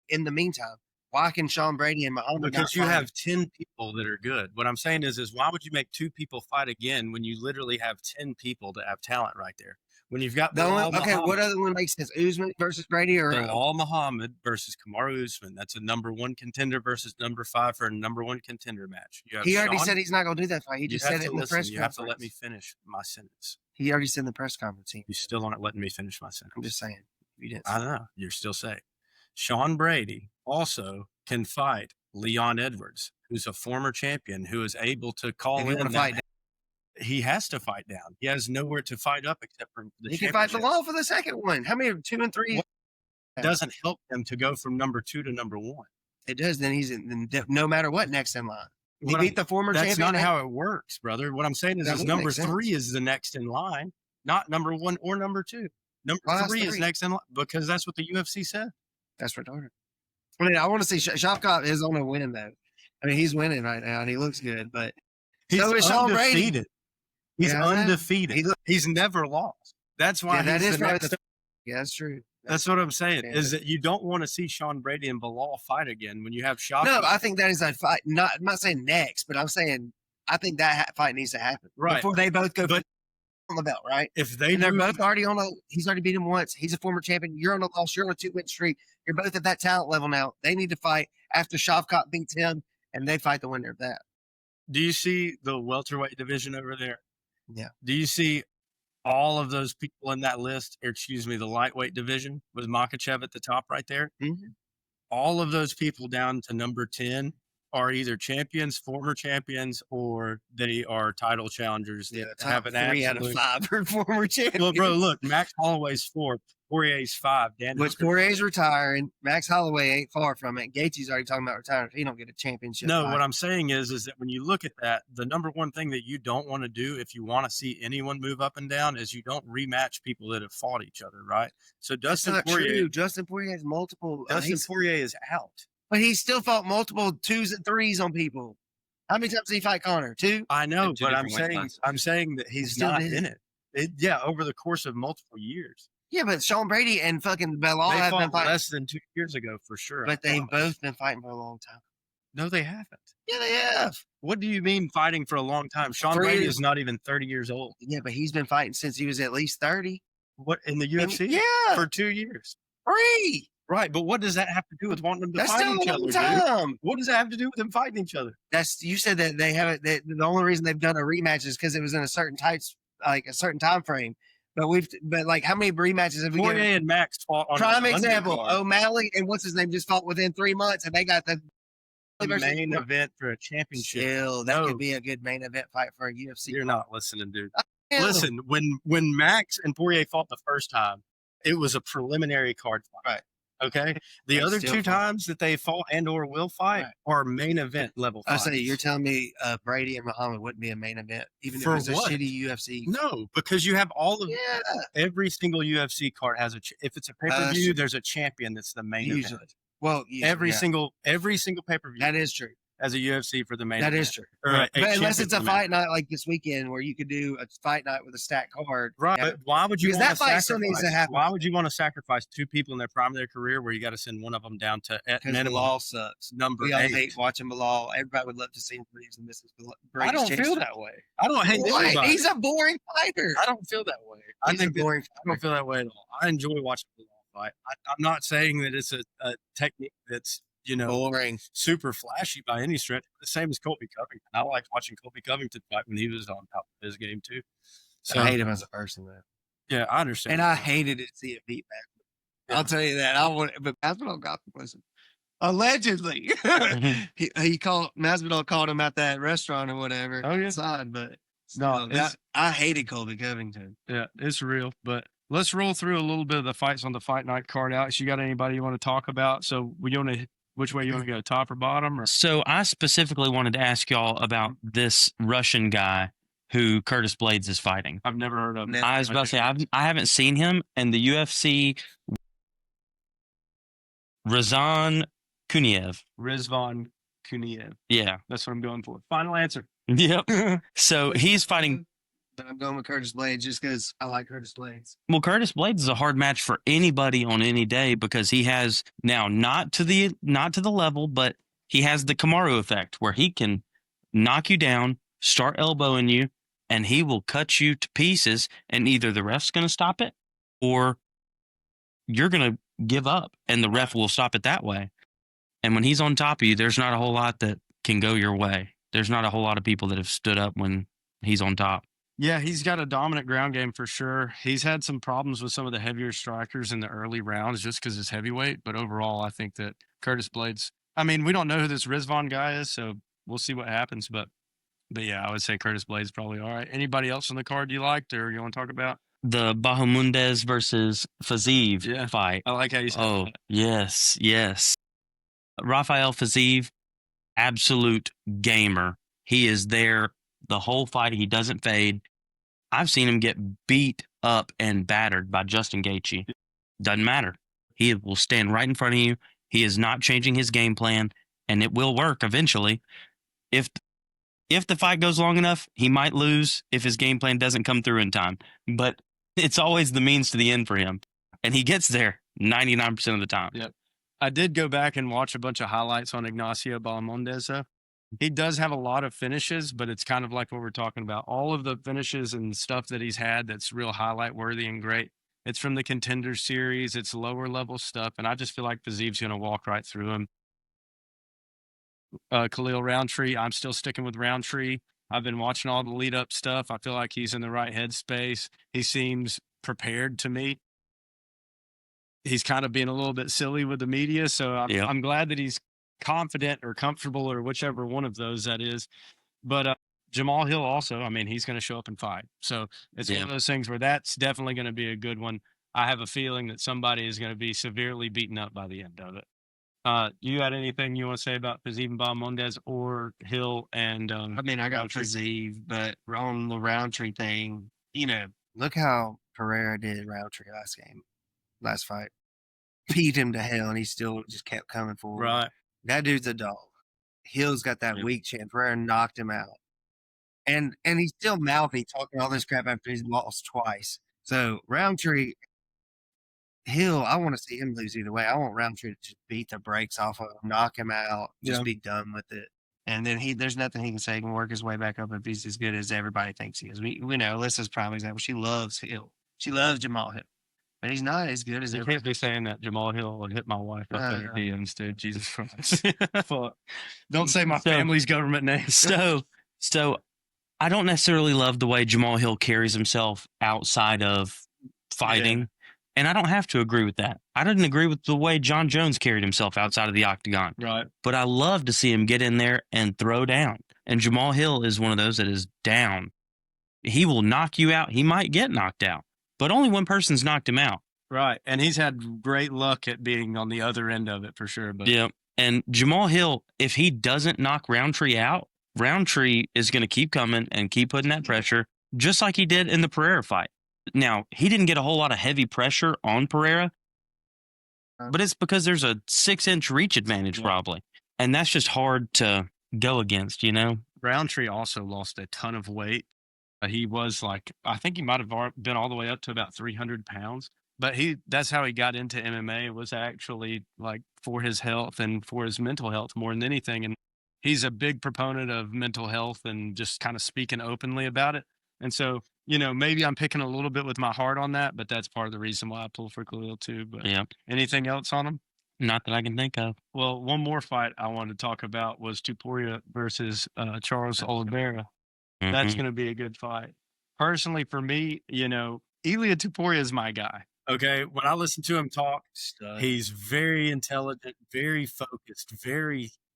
In the meantime, why can Sean Brady and Muhammad? Because not you fight? have 10 people that are good. What I'm saying is why would you make 2 people fight again when you literally have 10 people that have talent right there? When you've got the only, Bilal okay. Muhammad, What other one makes sense? Usman versus Brady or Bilal Muhammad versus Kamaru Usman. That's a number 1 contender versus number 5 for a number 1 contender match. You have he already Sean- said he's not going to do that fight. He you just have said to it in the listen. press You have to let conference. me finish my sentence. He already said in the press conference. You still aren't letting me finish my sentence. I'm just saying. You didn't. I don't know. You're still saying. Sean Brady also can fight Leon Edwards, who's a former champion who is able to call If you in wanna that- fight He has to fight down. He has nowhere to fight up except for the he can fight championship. Bilal for the second one. How many? 2 and 3. What? It doesn't help him to go from number 2 to number 1. It does. Then he's in, no matter what next in line. He What beat the former That's champion. not how it works, brother. What I'm saying is, That would number make sense. 3 is the next in line, not number 1 or number 2. Number Why is 3 is 3? next in line because that's what the UFC said. That's retarded. I mean, I want to see Shavkat is on a win though. I mean, he's winning right now and he looks good, but He's so is Sean Brady. undefeated. He's Yeah, I know. undefeated. He's never lost. That's why Yeah, that he's is the probably next. Yeah, that's true. That's what I'm saying. Yeah. Is that you don't want to see Sean Brady and Bilal fight again when you have Shavkat. No, I think that is a fight. I'm not saying next, but I'm saying I think that fight needs to happen Right. before they both go But- on the belt, right? if they And they're do, both already on a. He's already beat him once. He's a former champion. You're on a loss. You're on a 2-win streak. You're both at that talent level now. They need to fight after Shavkat beats him, and they fight the winner of that. do you see the welterweight division over there? Yeah. Do you see all of those people in that list, or excuse me, the lightweight division with Makachev at the top right there? Mhm. All of those people down to number 10 are either champions, former champions, or they are title challengers that have an 3 out of absolute. 5 are former champions. Well, bro, look, Max Holloway's 4, Poirier's 5, Dan Which Hooker- Poirier's retiring. Max Holloway ain't far from it. Gaethje's already talking about retiring if he don't get a championship. No, fight. what I'm saying is that when you look at that, the number one thing that you don't want to do if you want to see anyone move up and down is you don't rematch people that have fought each other, right? So That's Dustin not Poirier, true. Justin Poirier has multiple. Dustin Poirier is out. But he still fought multiple 2s and 3s on people. How many times did he fight Connor? 2? I know, And two but different I'm weight saying that he's still not did it. in it. Yeah, over the course of multiple years. Yeah, but Sean Brady and fucking Bilal They have been fought fighting. less than 2 years ago for sure. I But they've promise. both been fighting for a long time. No, they haven't. Yeah, they have. What do you mean fighting for a long time? Sean 3 Brady years. is not even 30 years old. Yeah, but he's been fighting since he was at least 30. What in the And- UFC? yeah, For 2 years. 3. Right, but what does that have to do with wanting them to That's fight still a each other, long dude? time. What does that have to do with them fighting each other? That's you said that they haven't. The only reason they've done a rematch is because it was in a certain a certain time frame. But like how many rematches have we Poirier given? and Max fought on Prime an example: undercard. O'Malley and what's his name just fought within 3 months, and they got the Main event for a championship. Still, that No. could be a good main event fight for a UFC. You're not listening, dude. Yeah. Listen, when Max and Poirier fought the first time, it was a preliminary card fight. Right. Okay. The They other still 2 fought. times that they fought and or will fight Right. are main event level I fights. say you're telling me Brady and Muhammad wouldn't be a main event, even For if it was what? a shitty UFC. No, because you have all of Yeah, every single UFC card has if it's a pay per view, sure. there's a champion that's the main usually. event. Well, Every yeah, single pay per view that is true. has a UFC for the main That event. is true. Or Right. a But unless champion it's a for the main fight night like this weekend where you could do a fight night with a stacked card. Right. Yeah. But why would you Because want that fight still needs to sacrifice- happen. Why would you want to sacrifice 2 people in their prime of their career where you got to send one of them down to at Because minimum Bilal sucks. number We all 8? hate watching Bilal. Everybody would love to see him lose, and this is I don't feel that way. I don't hate What? anybody. He's a boring fighter. I don't feel that way. I He's a think that- boring I don't feel that way at all. I enjoy watching Bilal fight. I'm not saying that it's a technique that's boring. super flashy by any stretch. The same as Colby Covington. I liked watching Colby Covington fight when he was on top of his game too. So I hate him as a person, though. yeah, I understand. And I hated to see it beat back. I'll tell you that. I would, but Masvidal got the listen. Allegedly, Masvidal called him at that restaurant or whatever. Oh, yeah. outside, but No, still, I hated Colby Covington. Yeah, it's real. But let's roll through a little bit of the fights on the fight night card. Alex, you got anybody you want to talk about? So which way you want to go, top or bottom? Or? So I specifically wanted to ask y'all about this Russian guy who Curtis Blades is fighting. I've never heard of him. I was about to say I haven't seen him, and the UFC Rizvan Kuniev. Rizvan Kuniev. Yeah. That's what I'm going for. Final answer. Yep. So he's fighting. But I'm going with Curtis Blades just because I like Curtis Blades. Well, Curtis Blades is a hard match for anybody on any day because he has now not to the level, but he has the Kamaru effect where he can knock you down, start elbowing you, and he will cut you to pieces. And either the ref's going to stop it, or you're going to give up, and the ref will stop it that way. And when he's on top of you, there's not a whole lot that can go your way. There's not a whole lot of people that have stood up when he's on top. Yeah, he's got a dominant ground game for sure. He's had some problems with some of the heavier strikers in the early rounds just because it's heavyweight. But overall, I think that Curtis Blades, I mean, we don't know who this Rizvan guy is, so we'll see what happens. But yeah, I would say Curtis Blades probably all right. Anybody else on the card you liked or you want to talk about? The Bahamundes versus Fiziev fight. I like how you said that. Yes, yes. Rafael Fiziev, absolute gamer. He is there the whole fight. He doesn't fade. I've seen him get beat up and battered by Justin Gaethje. Doesn't matter. He will stand right in front of you. He is not changing his game plan, and it will work eventually. If the fight goes long enough, he might lose if his game plan doesn't come through in time. But it's always the means to the end for him. And he gets there 99% of the time. Yep. I did go back and watch a bunch of highlights on Ignacio Bahamondes, though. He does have a lot of finishes, but it's kind of like what we're talking about. All of the finishes and stuff that he's had that's real highlight worthy and great. It's from the Contenders series. It's lower level stuff. And I just feel like Faziev's going to walk right through him. Khalil Roundtree, I'm still sticking with Roundtree. I've been watching all the lead up stuff. I feel like he's in the right headspace. He seems prepared to me. He's kind of being a little bit silly with the media. So I'm glad that he's confident or comfortable or whichever one of those that is. But Jamal Hill also, I mean, he's going to show up and fight. So it's one of those things where that's definitely going to be a good one. I have a feeling that somebody is going to be severely beaten up by the end of it. You got anything you want to say about Fiziev Bahamondes or Hill and I mean, I got Roundtree? Fiziev, but on the Roundtree thing, look how Pereira did Roundtree last fight. Beat him to hell, and he still just kept coming forward. Right. That dude's a dog. Hill's got that weak chin. Pereira knocked him out. And he's still mouthy, talking all this crap after he's lost twice. So Roundtree, Hill, I want to see him lose either way. I want Roundtree to just beat the brakes off of him, knock him out, just be done with it. And then there's nothing he can say. He can work his way back up if he's as good as everybody thinks he is. We know Alyssa's prime example. She loves Hill. She loves Jamal Hill. But he's not as good as You can't be saying that Jamal Hill would hit my wife up in her DMs, dude. Jesus Christ. Don't say my family's government name. So I don't necessarily love the way Jamal Hill carries himself outside of fighting. Yeah. And I don't have to agree with that. I didn't agree with the way John Jones carried himself outside of the octagon. Right. But I love to see him get in there and throw down. And Jamal Hill is one of those that is down. He will knock you out. He might get knocked out. But only one person's knocked him out. Right. And he's had great luck at being on the other end of it for sure. But yeah. And Jamal Hill, if he doesn't knock Roundtree out, Roundtree is going to keep coming and keep putting that pressure, just like he did in the Pereira fight. Now, he didn't get a whole lot of heavy pressure on Pereira, but it's because there's a 6-inch reach advantage probably. And that's just hard to go against, Roundtree also lost a ton of weight. He was I think he might have been all the way up to about 300 pounds. But that's how he got into MMA, was actually for his health and for his mental health more than anything. And he's a big proponent of mental health and just kind of speaking openly about it. And so, maybe I'm picking a little bit with my heart on that, but that's part of the reason why I pull for Khalil too. But anything else on him? Not that I can think of. Well, one more fight I wanted to talk about was Tuporia versus Charles Oliveira. Mm-hmm. That's going to be a good fight. Personally, for me, Ilia Tuporia is my guy. Okay, when I listen to him talk, he's very intelligent, very focused,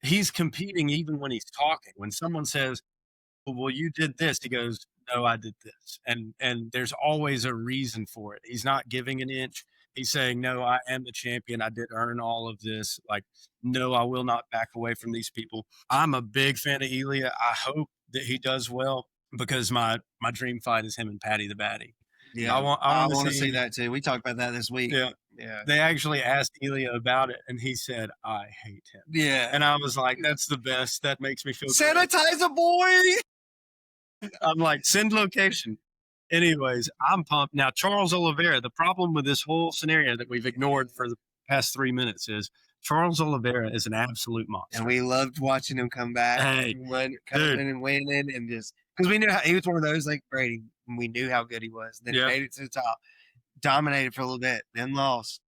he's competing even when he's talking. When someone says, well, you did this, he goes, no, I did this. And there's always a reason for it. He's not giving an inch. He's saying, no, I am the champion. I did earn all of this. No, I will not back away from these people. I'm a big fan of Ilia. I hope that he does well because my dream fight is him and Patty the Batty. Yeah, I want to see that too. We talked about that this week. Yeah. Yeah. they actually asked Ilia about it, and he said, "I hate him." Yeah. And I was like, "That's the best. That makes me feel great." Sanitizer, boy. I'm like, "Send location." Anyways, I'm pumped. Now, Charles Oliveira, the problem with this whole scenario that we've ignored for the past 3 minutes is Charles Oliveira is an absolute monster. And we loved watching him come back, Hey, coming dude. and winning, and just because we knew he was one of those like Brady. We knew how good he was. Then Yep. made it to the top, dominated for a little bit, then lost,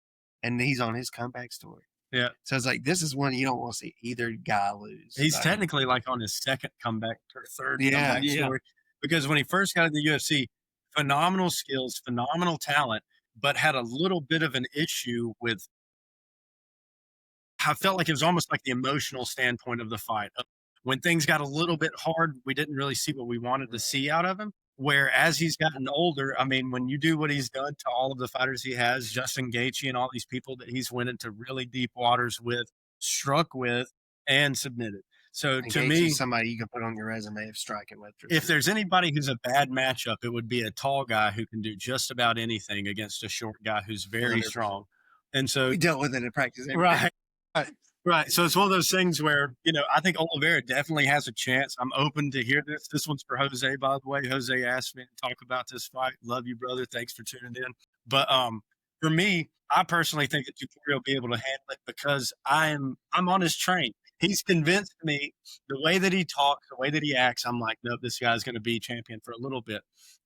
and he's on his comeback story. Yeah. So it's like this is one you don't want to see either guy lose. He's Like, technically like on his second comeback or third Yeah, comeback yeah. story. Because when he first got in the UFC, phenomenal skills, phenomenal talent, but had a little bit of an issue with, I felt like it was almost like the emotional standpoint of the fight. When things got a little bit hard, we didn't really see what we wanted to see out of him. Whereas he's gotten older, I mean, when you do what he's done to all of the fighters he has, Justin Gaethje and all these people that he's went into really deep waters with, struck with, and submitted. So and to Gaethje's me, somebody you can put on your resume of striking with. if there's anybody who's a bad matchup, it would be a tall guy who can do just about anything against a short guy who's very 100%. strong. And so we dealt with it in practice, every day. Right. Right. So it's one of those things where, I think Oliveira definitely has a chance. I'm open to hear this. This one's for Jose, by the way. Jose asked me to talk about this fight. Love you, brother. Thanks for tuning in. But for me, I personally think that Tuporia will be able to handle it because I'm on his train. He's convinced me the way that he talks, the way that he acts. I'm like, nope, this guy's going to be champion for a little bit.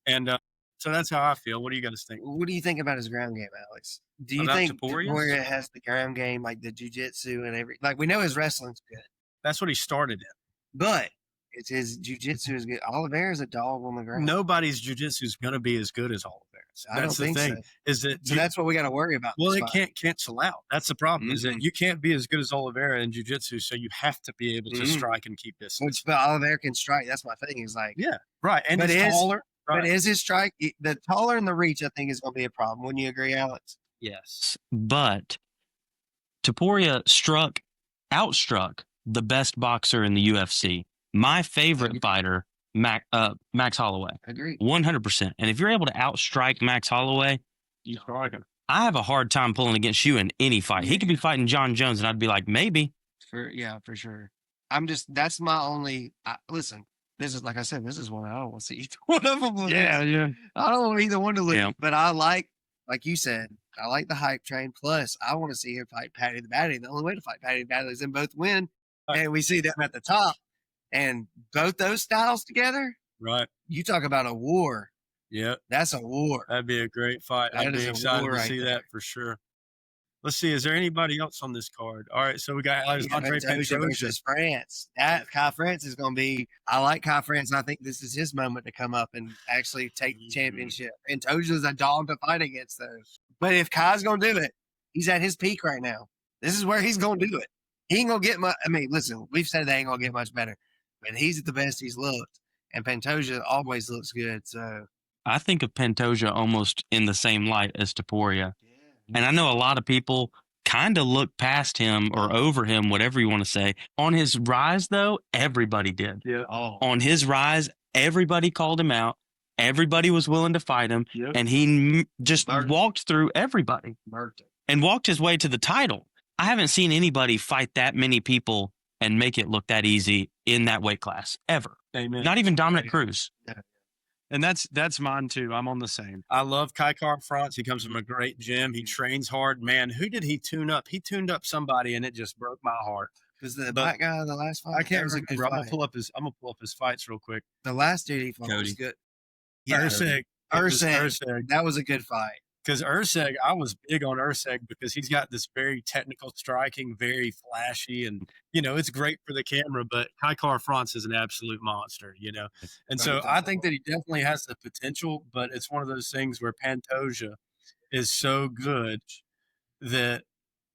And so that's how I feel. What do you guys think? What do you think about his ground game, Alex? Do you About think Tuporia's? Tuporia has the ground game, like the jiu-jitsu and like we know his wrestling's good, That's what he started in. but it's his jiu-jitsu is good. Oliveira's a dog on the ground. Nobody's jiu-jitsu is going to be as good as Oliveira's. I don't That's the think thing. so. Is that So that's what we got to worry about. well, this it fight. can't cancel out. That's the problem. Is that Mhm. you can't be as good as Oliveira in jiu-jitsu, so you have to be able to Mhm. strike and keep distance. But Oliveira can strike. That's my thing. Is like, Yeah, right. And But he's is- taller. Right. but is his strike the taller and the reach? I think is going to be a problem. Wouldn't you agree, Alex? Yes. But Tuporia outstruck the best boxer in the UFC. My favorite fighter, Max Holloway. Agree. 100%. And if you're able to outstrike Max Holloway, You strike him. I have a hard time pulling against you in any fight. He could be fighting John Jones, and I'd be like, maybe. For sure. That's my only. Listen, this is like I said. This is one I don't want to see either one of them lose. yeah. I don't want either one to lose. Yeah. But I like you said, I like the hype train. Plus, I want to see him fight Patty the Batty. The only way to fight Patty the Batty is them both win, and we see them at the top. And both those styles together, Right. you talk about a war. Yeah, That's a war. that'd be a great fight. That I'd is be a excited war to right see there. that for sure. Let's see. Is there anybody else on this card? All right. So we got Alexandre Pantoja Pantoja. versus France. That Kai France is going to be. I like Kai France, and I think this is his moment to come up and actually take the championship. And Toja's a dog to fight against, though. But if Kai's going to do it, he's at his peak right now. This is where he's going to do it. He ain't going to get much. I mean, listen, we've said they ain't going to get much better, but he's at the best he's looked, and Pantoja always looks good. So I think of Pantoja almost in the same light as Tuporia. And I know a lot of people kind of look past him or over him, whatever you want to say. On his rise, though, everybody did. Yeah. Oh, On his rise, everybody called him out. Everybody was willing to fight him. Yep. And he just Murdered. walked through everybody and walked his way to the title. I haven't seen anybody fight that many people and make it look that easy in that weight class ever. Amen. Not even Dominic Cruz. And that's mine too. I'm on the same. I love Kaikar France. He comes from a great gym. He trains hard. Man, who did he tune up? He tuned up somebody, and it just broke my heart. was the black guy in the last fight? I can't That was a remember. good I'm gonna fight. pull up his fights real quick. The last dude he fought was Cody. good. Urseg. Urseg. That was a good fight. Because Urseg, I was big on Urseg because he's got this very technical striking, very flashy, and it's great for the camera. But Kaikar France is an absolute monster, and so I think that he definitely has the potential. But it's one of those things where Pantoja is so good that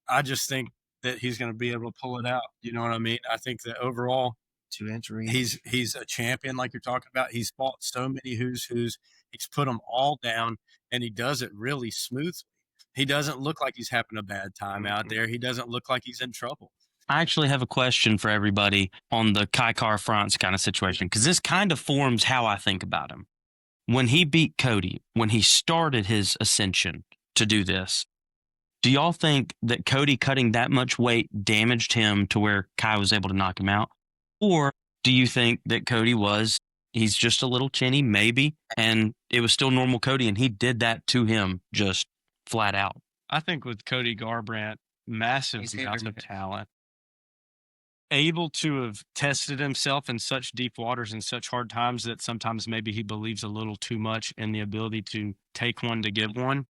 I just think that he's going to be able to pull it out. You know what I mean? I think that overall 2-inch reach. he's a champion, like you're talking about. He's fought so many who's. He's put them all down, and he does it really smoothly. He doesn't look like he's having a bad time out there. He doesn't look like he's in trouble. I actually have a question for everybody on the Kaikar France kind of situation, because this kind of forms how I think about him. When he beat Cody, when he started his ascension to do this, Do y'all think that Cody cutting that much weight damaged him to where Kai was able to knock him out? Or do you think that he's just a little chinny, maybe, and it was still normal Cody and he did that to him just flat out? I think with Cody Garbrandt, massive He's amount different. of talent, able to have tested himself in such deep waters and such hard times that sometimes maybe he believes a little too much in the ability to take one to give one.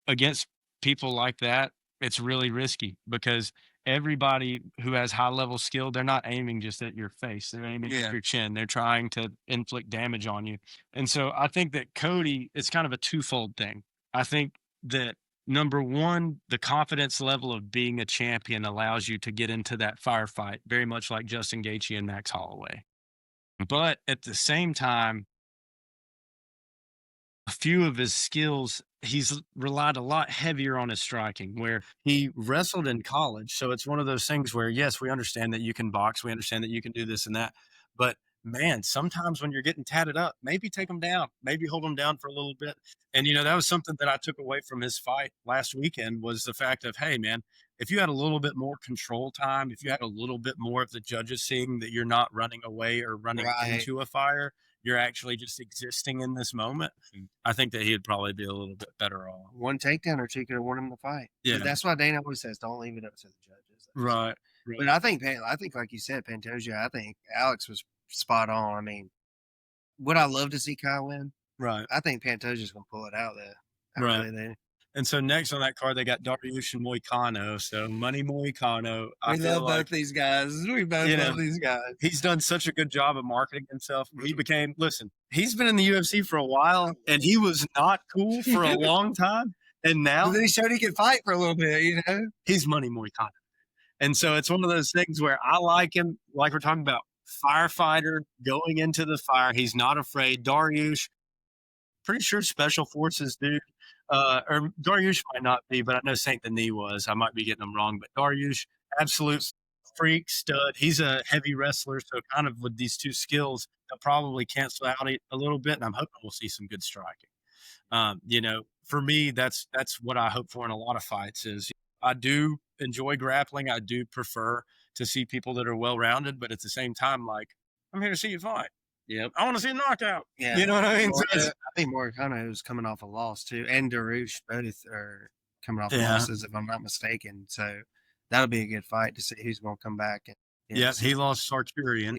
Against people like that, it's really risky because everybody who has high level skill, they're not aiming just at your face. They're aiming Yeah. at your chin. They're trying to inflict damage on you. And so I think that Cody, it's kind of a twofold thing. I think that number one, the confidence level of being a champion allows you to get into that firefight, very much like Justin Gaethje and Max Holloway. But at the same time, a few of his skills, he's relied a lot heavier on his striking, where He wrestled in college, so it's one of those things where, yes, we understand that you can box, we understand that you can do this and that, but man, sometimes when you're getting tatted up, maybe take him down, maybe hold him down for a little bit. And that was something that I took away from his fight last weekend was the fact of, hey, man, if you had a little bit more control time, if you had a little bit more of the judges seeing that you're not running away or running Right. into a fire, you're actually just existing in this moment. I think that he'd probably be a little bit better off. One takedown or two could have won him the fight. Yeah. But that's why Dana always says, don't leave it up to the judges. Right. But I think like you said, Pantoja, I think Alex was spot on. I mean, would I love to see Kai win? Right. I think Pantoja's going to pull it out there. I Right. really do. And so next on that card, they got Dariush and Moicano. So Money Moicano. We love both these guys. We both love these guys. He's done such a good job of marketing himself. He's been in the UFC for a while and he was not cool for a long time. And now But then he showed he could fight for a little bit, he's Money Moicano. And so it's one of those things where I like him, like we're talking about, firefighter going into the fire. He's not afraid. Dariush, pretty sure special forces dude. Or Dariush might not be, but I know Saint Denis was. I might be getting them wrong, but Dariush, absolute freak stud. He's a heavy wrestler, so kind of with these two skills, they'll probably cancel out a little bit, and I'm hoping we'll see some good striking. For me, that's what I hope for in a lot of fights. Is I do enjoy grappling. I do prefer to see people that are well rounded, but at the same time, like I'm here to see you fight. Yep. I want to see a knockout. Yeah. You know what I mean? So I think Moicano is coming off a loss too, and Dariush both are coming off Yeah. losses, if I'm not mistaken. So that'll be a good fight to see who's going to come back. yeah, he lost Sarkarian.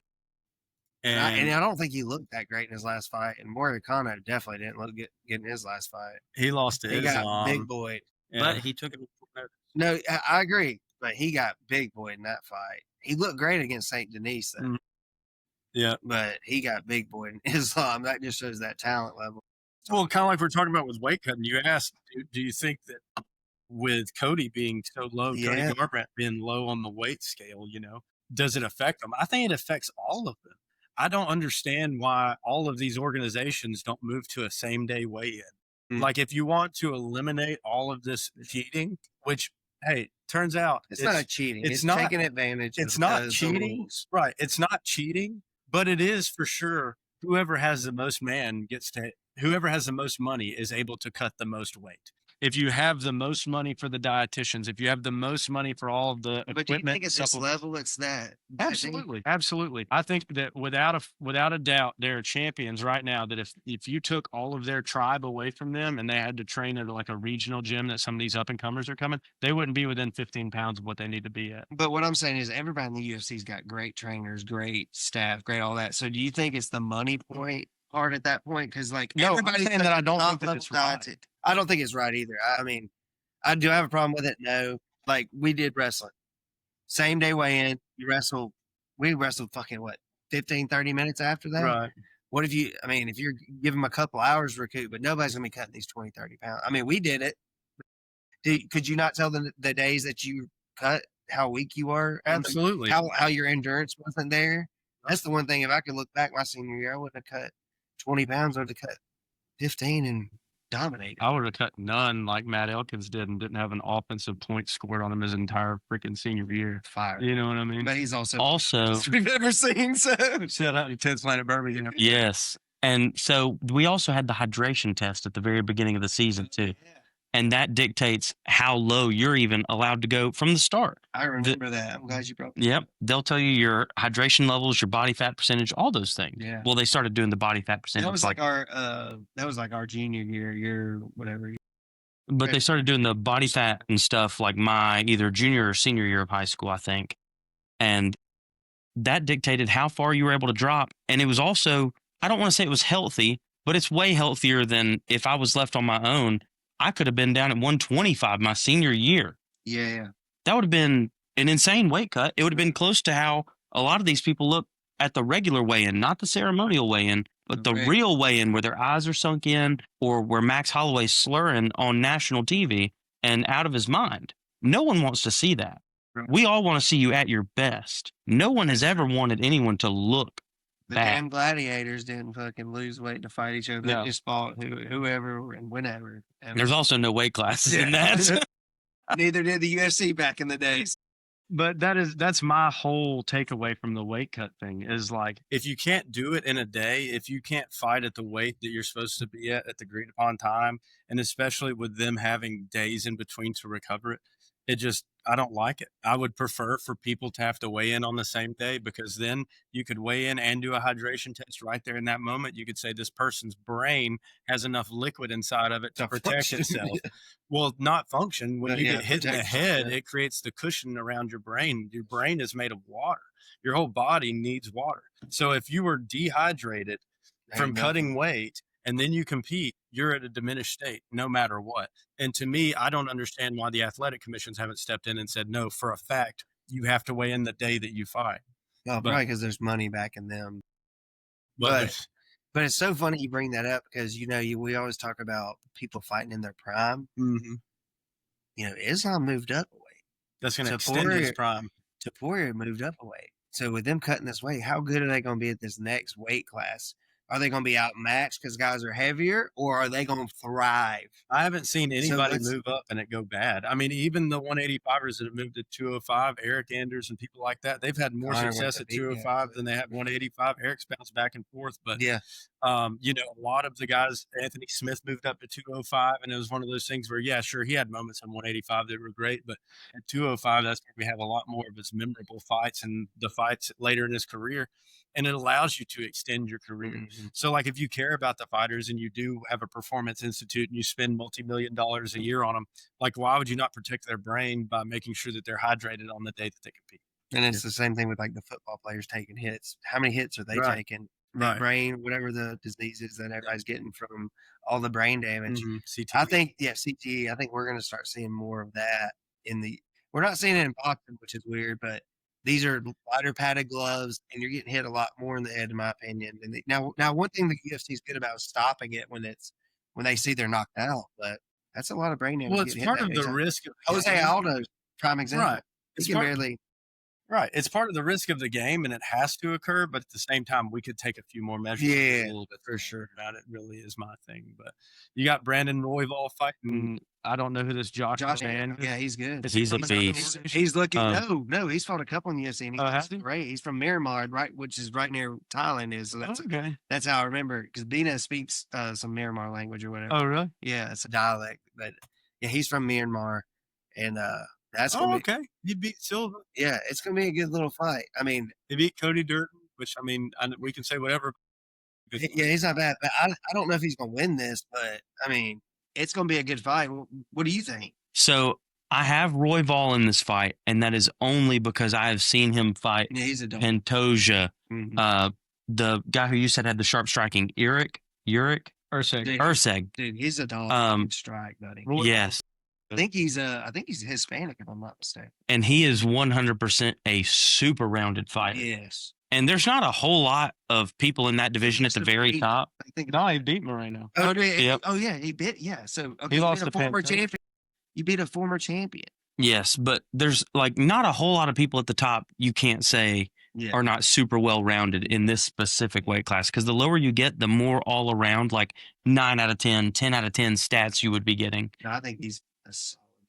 And I don't think he looked that great in his last fight. And Moicano definitely didn't look good in his last fight. he lost to He got Islam. big boy. But he took it. No, I agree, but he got big boy in that fight. He looked great against Saint Denis, though. Yeah. But he got big boy in Islam. That just shows that talent level. Well, kind of like we're talking about with weight cutting. You asked, do you think that with Cody being so low, Cody Garbrandt being low on the weight scale, does it affect them? I think it affects all of them. I don't understand why all of these organizations don't move to a same day weigh-in. Like if you want to eliminate all of this cheating, which, hey, turns out It's not cheating. It's not taking advantage. It's of not the cheating. rules. Right. It's not cheating, but it is for sure. Whoever has the most whoever has the most money is able to cut the most weight. if you have the most money for the dietitians, if you have the most money for all of the equipment, But do you think at this supplements- level it's that? Absolutely, absolutely. I think that without a doubt, there are champions right now that if you took all of their tribe away from them and they had to train at like a regional gym that some of these up and comers are coming, they wouldn't be within 15 pounds of what they need to be at. But what I'm saying is everybody in the UFC's got great trainers, great staff, great all that. So do you think it's the money point part at that point? Because like No, I'm everybody's saying that I don't think that it's right. dieted. I don't think it's right either. I mean, I do have a problem with it. No, like we did wrestling. Same day weigh in, we wrestled fucking what, 15, 30 minutes after that? Right. What if if you're giving them a couple hours recoup, but nobody's going to be cutting these 20, 30 pounds. I mean, we did it. Could you not tell the days that you cut how weak you were? Absolutely. How your endurance wasn't there? That's the one thing. If I could look back my senior year, I wouldn't have cut 20 pounds. I would have cut 15 and dominated. I would have cut none like Matt Elkins did and didn't have an offensive point scored on him his entire freaking senior year. Fire. You know what I mean? But he's also We've ever seen. So shout out to 10th Planet Bourbon. Yes. And so we also had the hydration test at the very beginning of the season too. and that dictates how low you're even allowed to go from the start. I remember that. I'm glad you brought that. Yep. They'll tell you your hydration levels, your body fat percentage, all those things. Yeah. Well, they started doing the body fat percentage. That was like our junior year, whatever. But they started doing the body fat and stuff like my either junior or senior year of high school, I think. And that dictated how far you were able to drop. And it was also, I don't want to say it was healthy, but it's way healthier than if I was left on my own. I could have been down at 125 my senior year. Yeah. That would have been an insane weight cut. It would have been close to how a lot of these people look at the regular weigh-in, not the ceremonial weigh-in, but the real weigh-in where their eyes are sunk in or where Max Holloway's slurring on national TV and out of his mind. No one wants to see that. We all want to see you at your best. No one has ever wanted anyone to look The bad. damn gladiators didn't fucking lose weight to fight each other. They just fought whoever and whenever. And There's also no weight classes in that. neither did the UFC back in the days. But that's my whole takeaway from the weight cut thing is like, if you can't do it in a day, if you can't fight at the weight that you're supposed to be at the agreed upon time, and especially with them having days in between to recover it, I don't like it. I would prefer for people to have to weigh in on the same day, because then you could weigh in and do a hydration test right there in that moment. You could say this person's brain has enough liquid inside of it to protect itself. Well, not function. When you get hit in the head, it creates the cushion around your brain. Your brain is made of water. Your whole body needs water. So if you were dehydrated from cutting weight and then you compete, you're at a diminished state no matter what. And to me, I don't understand why the athletic commissions haven't stepped in and said, no, for a fact, you have to weigh in the day that you fight. Well, probably because there's money back in them. But it's so funny you bring that up because, we always talk about people fighting in their prime. mm-hmm. Islam moved up a weight. That's going to extend his prime. Tuporia moved up a weight. So with them cutting this weight, how good are they going to be at this next weight class? Are they going to be outmatched because guys are heavier, or are they going to thrive? I haven't seen anybody move up and it go bad. I mean, even the 185ers that have moved to 205, Eric Anders and people like that, they've had more success at 205 than they have 185. Eric's bounced back and forth, but a lot of the guys, Anthony Smith moved up to 205, and it was one of those things where, sure, he had moments on 185 that were great, but at 205, that's where we have a lot more of his memorable fights and the fights later in his career. And it allows you to extend your career. Mm-hmm. So like if you care about the fighters and you do have a performance institute and you spend multi-million dollars a year on them, like why would you not protect their brain by making sure that they're hydrated on the day that they compete? And it's the same thing with like the football players taking hits. How many hits are they taking? Their brain, whatever the diseases that everybody's getting from all the brain damage. CTE. I think, CTE, I think we're going to start seeing more of that we're not seeing it in boxing, which is weird, but these are lighter padded gloves, and you're getting hit a lot more in the head, in my opinion. And now, one thing the UFC is good about is stopping it when they see they're knocked out. But that's a lot of brain damage. Well, it's part of the risk. Jose Aldo's prime example. Right. It's part of the risk of the game, and it has to occur. But at the same time, we could take a few more measures. A little bit for sure. About it really is my thing. But you got Brandon Royval fighting. I don't know who this Josh man. Yeah, he's good. He's a beast. He's looking. No, he's fought a couple in the UFC. And he's great. He's from Myanmar, right, which is right near Thailand. So that's okay. That's how I remember, because Bina speaks some Myanmar language or whatever. Oh, really? Yeah, it's a dialect. But yeah, he's from Myanmar, and that's gonna be, okay. He beat Silva. Yeah, it's gonna be a good little fight. I mean, he beat Cody Durden, which we can say whatever. Yeah, he's not bad, but I don't know if he's gonna win this, but I mean, it's gonna be a good fight. What do you think? So I have Royval in this fight, and that is only because I have seen him fight Pantoja, the guy who you said had the sharp striking, Urseg. Dude, he's a dog. Strike, buddy. Yes. I think he's Hispanic, if I'm not mistaken. And he is 100% a super rounded fighter. Yes. And there's not a whole lot of people in that division at the very top. He beat Moreno. Oh yeah, he beat. Yeah, so he lost to former champion. You beat a former champion. Yes, but there's like not a whole lot of people at the top you can't say are not super well rounded in this specific weight class, because the lower you get, the more all around, like 9 out of 10, 10 out of 10 stats you would be getting. No, I think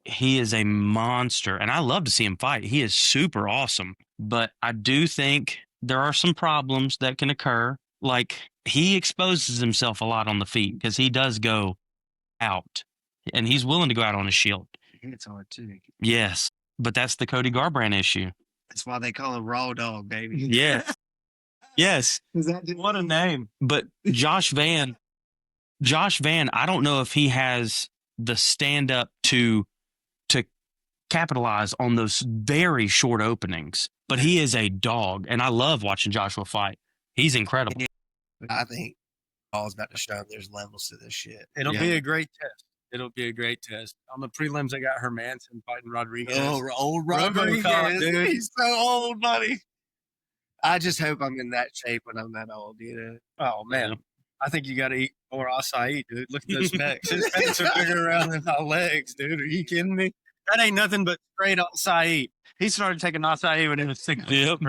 he is a monster, and I love to see him fight. He is super awesome, but I do think there are some problems that can occur. Like, he exposes himself a lot on the feet because he does go out and he's willing to go out on a shield. It's hard too. Yes, but that's the Cody Garbrandt issue. That's why they call him Raw Dog, baby. Yes, yes. What a name. But Josh Van, I don't know if he has the stand up to capitalize on those very short openings. But he is a dog, and I love watching Joshua fight. He's incredible. I think Paul's about to show him there's levels to this shit. It'll be a great test. It'll be a great test. On the prelims, I got Hermanson fighting Rodriguez. Oh, old Rodriguez, dude. He's so old, buddy. I just hope I'm in that shape when I'm that old, you know. Oh man, I think you got to eat more acai, dude. Look at those pecs. His pecs are bigger around than my legs, dude. Are you kidding me? That ain't nothing but straight acai. He started taking acai when he was 6. Yep.